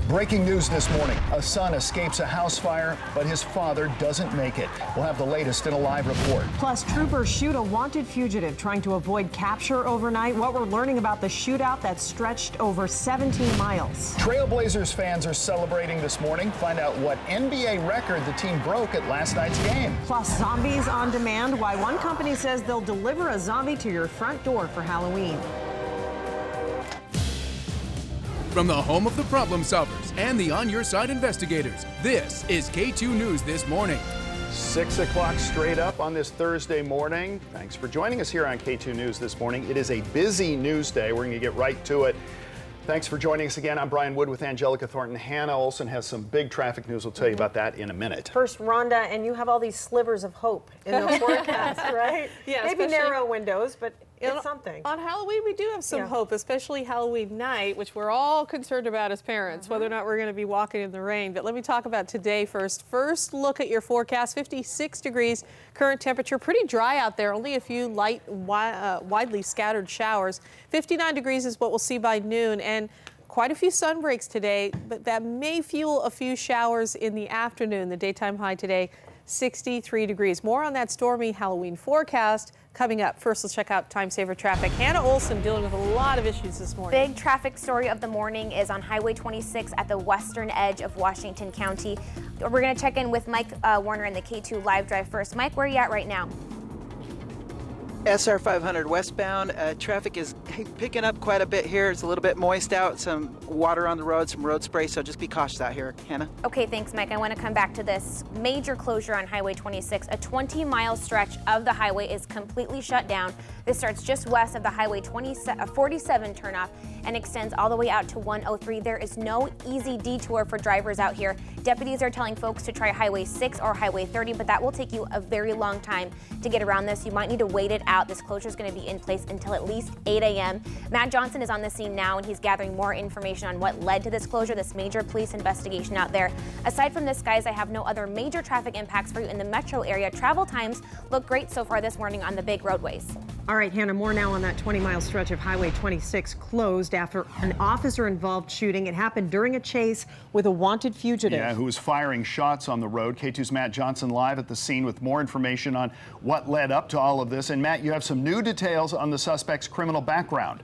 Breaking news this morning. A son escapes a house fire, but his father doesn't make it. We'll have the latest in a live report. Plus, troopers shoot a wanted fugitive trying to avoid capture overnight. What we're learning about the shootout that stretched over 17 miles. Trailblazers fans are celebrating this morning. Find out what NBA record the team broke at last night's game. Plus, zombies on demand. Why one company says they'll deliver a zombie to your front door for Halloween. From the home of the problem solvers and the on your side investigators, this is KATU News This Morning. 6 o'clock straight up on this Thursday morning. Thanks for joining us here on KATU News This Morning. It is a busy news day. We're going to get right to it. Thanks for joining us again. I'm Brian Wood with Angelica Thornton. Hannah Olson has some big traffic news. We'll tell you about that in a minute. First, Rhonda, and you have all these slivers of hope in the forecast, right? Yeah, maybe narrow windows, but it's something. On Halloween, we do have some hope, especially Halloween night, which we're all concerned about as parents, whether or not we're going to be walking in the rain. But let me talk about today first. First, look at your forecast. 56 degrees, current temperature, pretty dry out there. Only a few light, widely scattered showers. 59 degrees is what we'll see by noon, and quite a few sun breaks today, but that may fuel a few showers in the afternoon. The daytime high today, 63 degrees. More on that stormy Halloween forecast coming up. First, let's check out time saver traffic. Hannah Olson dealing with a lot of issues this morning. Big traffic story of the morning is on Highway 26 at the western edge of Washington County. We're going to check in with Mike Warner in the KATU Live Drive first. Mike, where are you at right now? SR 500 westbound, traffic is picking up quite a bit here. It's a little bit moist out, some water on the road, some road spray, so just be cautious out here. Hannah? Okay, thanks, Mike. I want to come back to this major closure on Highway 26. A 20-mile stretch of the highway is completely shut down. This starts just west of the Highway 47 turnoff and extends all the way out to 103. There is no easy detour for drivers out here. Deputies are telling folks to try Highway 6 or Highway 30, but that will take you a very long time to get around this. You might need to wait it out. This closure is going to be in place until at least 8 a.m. Matt Johnson is on the scene now, and he's gathering more information on what led to this closure, this major police investigation out there. Aside from this, guys, I have no other major traffic impacts for you in the metro area. Travel times look great so far this morning on the big roadways. All right, Hannah, more now on that 20-mile stretch of Highway 26 closed after an officer-involved shooting. It happened during a chase with a wanted fugitive. Yeah, who was firing shots on the road. KATU's Matt Johnson live at the scene with more information on what led up to all of this. And Matt, you have some new details on the suspect's criminal background.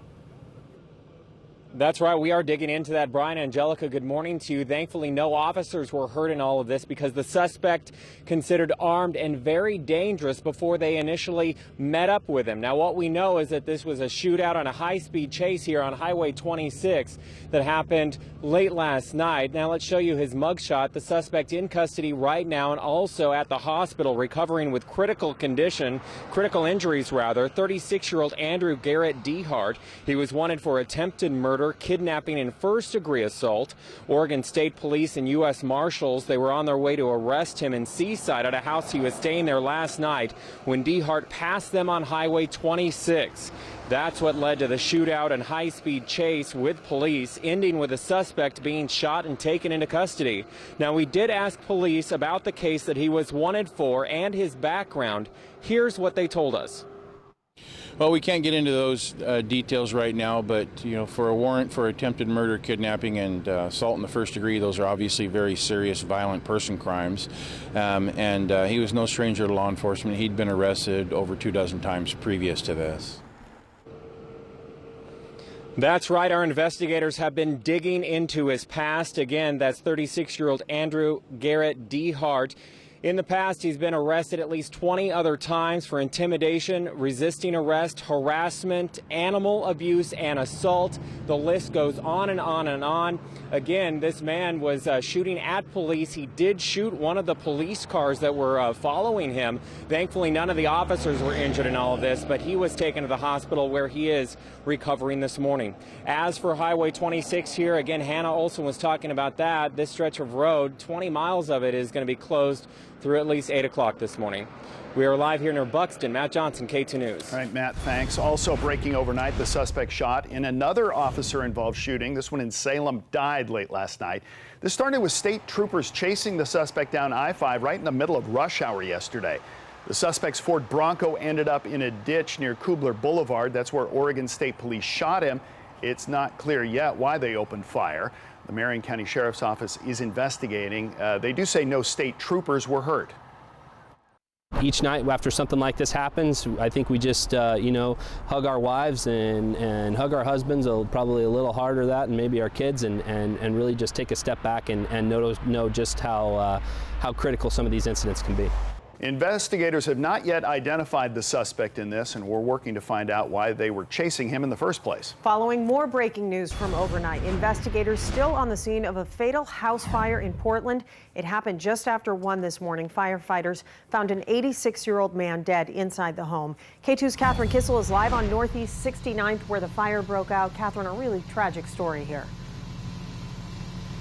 That's right. We are digging into that. Brian, Angelica, good morning to you. Thankfully, no officers were hurt in all of this because the suspect considered armed and very dangerous before they initially met up with him. Now, what we know is that this was a shootout on a high-speed chase here on Highway 26 that happened late last night. Now, let's show you his mugshot. The suspect in custody right now and also at the hospital recovering with critical injuries rather. 36-year-old Andrew Garrett Dehart. He was wanted for attempted murder, kidnapping, and first-degree assault. Oregon State Police and U.S. Marshals, they were on their way to arrest him in Seaside at a house he was staying there last night when Dehart passed them on Highway 26. That's what led to the shootout and high-speed chase with police, ending with the suspect being shot and taken into custody. Now, we did ask police about the case that he was wanted for and his background. Here's what they told us. Well, we can't get into those details right now, but for a warrant for attempted murder, kidnapping, and assault in the first degree, those are obviously very serious, violent person crimes. And he was no stranger to law enforcement. He'd been arrested over 24 times previous to this. That's right. Our investigators have been digging into his past. Again, that's 36-year-old Andrew Garrett Dehart. In the past, he's been arrested at least 20 other times for intimidation, resisting arrest, harassment, animal abuse, and assault. The list goes on and on and on. Again, this man was shooting at police. He did shoot one of the police cars that were following him. Thankfully, none of the officers were injured in all of this, but he was taken to the hospital where he is recovering this morning. As for Highway 26 here, again, Hannah Olson was talking about that. This stretch of road, 20 miles of it is going to be closed through at least 8 o'clock this morning. We are live here near Buxton. Matt Johnson, KATU News. All right, Matt, thanks. Also breaking overnight, the suspect shot in another officer-involved shooting. This one in Salem died late last night. This started with state troopers chasing the suspect down I-5 right in the middle of rush hour yesterday. The suspect's Ford Bronco ended up in a ditch near Kubler Boulevard. That's where Oregon State Police shot him. It's not clear yet why they opened fire. The Marion County Sheriff's Office is investigating. They do say no state troopers were hurt. Each night after something like this happens, I think we just, hug our wives and hug our husbands, probably a little harder that, and maybe our kids, and really just take a step back and know just how critical some of these incidents can be. Investigators have not yet identified the suspect in this, and we're working to find out why they were chasing him in the first place. Following more breaking news from overnight, investigators still on the scene of a fatal house fire in Portland. It happened just after 1 this morning. Firefighters found an 86-year-old man dead inside the home. KATU's Catherine Kissel is live on Northeast 69th where the fire broke out. Catherine, a really tragic story here.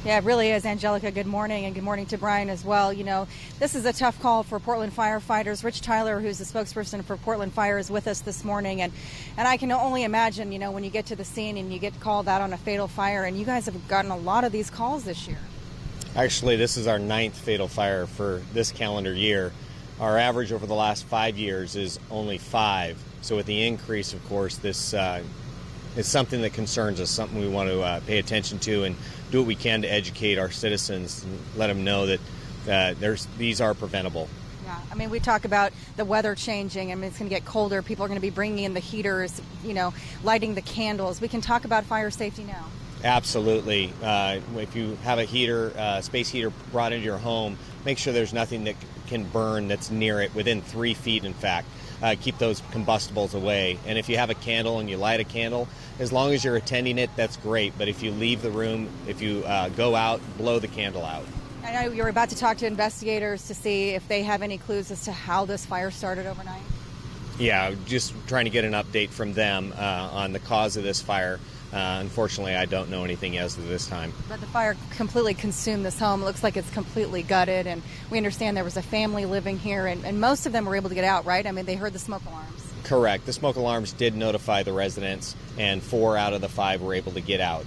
Yeah, it really is, Angelica. Good morning, and good morning to Brian as well. You know, this is a tough call for Portland firefighters. Rich Tyler, who's the spokesperson for Portland Fire, is with us this morning, and I can only imagine, when you get to the scene and you get called out on a fatal fire, and you guys have gotten a lot of these calls this year. Actually, this is our 9th fatal fire for this calendar year. Our average over the last 5 years is only 5. So with the increase, of course, this is something that concerns us, something we want to pay attention to and do what we can to educate our citizens and let them know that these are preventable. Yeah, I mean, we talk about the weather changing. I mean, it's going to get colder. People are going to be bringing in the heaters, lighting the candles. We can talk about fire safety now. Absolutely. If you have a heater, space heater brought into your home, make sure there's nothing that can burn that's near it, within 3 feet, in fact. Keep those combustibles away. And if you have a candle and you light a candle, as long as you're attending it, that's great. But if you leave the room, if you go out, blow the candle out. I know you're about to talk to investigators to see if they have any clues as to how this fire started overnight. Yeah, just trying to get an update from them on the cause of this fire. Unfortunately, I don't know anything as of this time. But the fire completely consumed this home. It looks like it's completely gutted, and we understand there was a family living here, and most of them were able to get out, right? I mean, they heard the smoke alarms. Correct. The smoke alarms did notify the residents, and 4 out of the 5 were able to get out,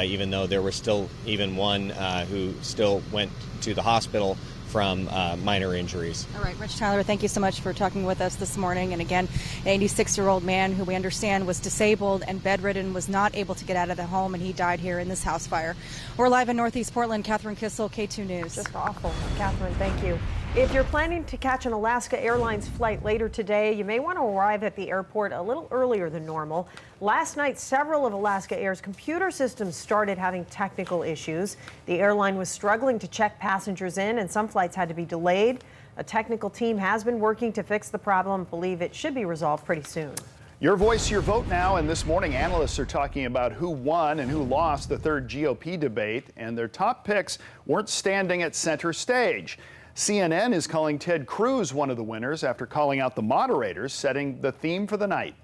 even though there was still even one who still went to the hospital from minor injuries. All right, Rich Tyler, thank you so much for talking with us this morning. And again, an 86-year-old man who we understand was disabled and bedridden, was not able to get out of the home, and he died here in this house fire. We're live in Northeast Portland. Catherine Kissel, KATU News. Just awful. Catherine, thank you. If you're planning to catch an Alaska Airlines flight later today, you may want to arrive at the airport a little earlier than normal. Last night, several of Alaska Air's computer systems started having technical issues. The airline was struggling to check passengers in, and some flights had to be delayed. A technical team has been working to fix the problem, believe it should be resolved pretty soon. Your voice, your vote now, and this morning analysts are talking about who won and who lost the third GOP debate, and their top picks weren't standing at center stage. CNN is calling Ted Cruz one of the winners after calling out the moderators, setting the theme for the night.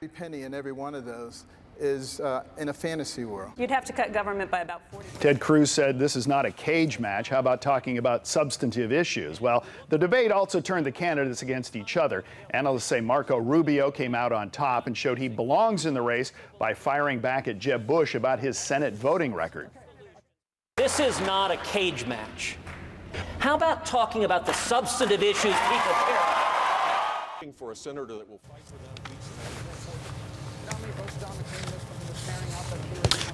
Every penny in every one of those is in a fantasy world. You'd have to cut government by about 40%. Ted Cruz said this is not a cage match. How about talking about substantive issues? Well, the debate also turned the candidates against each other. Analysts say Marco Rubio came out on top and showed he belongs in the race by firing back at Jeb Bush about his Senate voting record. This is not a cage match. How about talking about the substantive issues people care about? For a senator that will fight for them.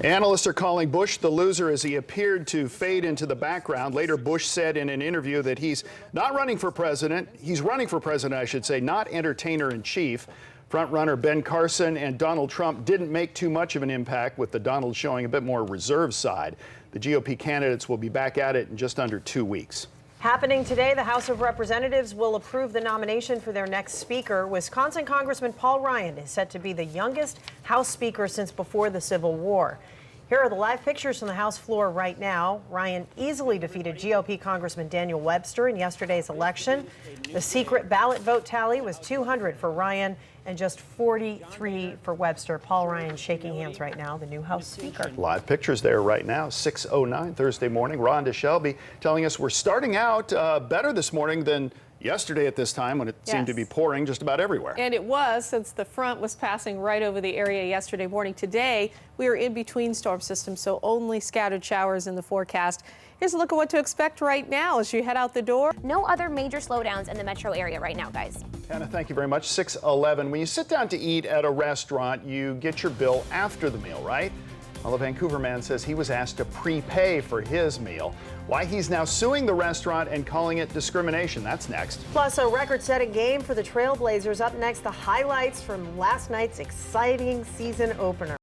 Analysts are calling Bush the loser as he appeared to fade into the background. Later, Bush said in an interview that he's not running for president. He's running for president, I should say, not entertainer-in-chief. Frontrunner Ben Carson and Donald Trump didn't make too much of an impact, with the Donald showing a bit more reserve side. The GOP candidates will be back at it in just under 2 weeks. Happening today, the House of Representatives will approve the nomination for their next speaker. Wisconsin Congressman Paul Ryan is set to be the youngest House Speaker since before the Civil War. Here are the live pictures from the House floor right now. Ryan easily defeated GOP Congressman Daniel Webster in yesterday's election. The secret ballot vote tally was 200 for Ryan and just 43 for Webster. Paul Ryan shaking hands right now, the new House Speaker. Live pictures there right now, 6:09 Thursday morning. Rhonda Shelby telling us we're starting out better this morning than yesterday at this time when it seemed to be pouring just about everywhere. And it was, since the front was passing right over the area yesterday morning. Today, we are in between storm systems, so only scattered showers in the forecast. Here's a look at what to expect right now as you head out the door. No other major slowdowns in the metro area right now, guys. Hannah, thank you very much. 6:11. When you sit down to eat at a restaurant, you get your bill after the meal, right? Well, a Vancouver man says he was asked to prepay for his meal. Why he's now suing the restaurant and calling it discrimination. That's next. Plus, a record-setting game for the Trailblazers. Up next, the highlights from last night's exciting season opener.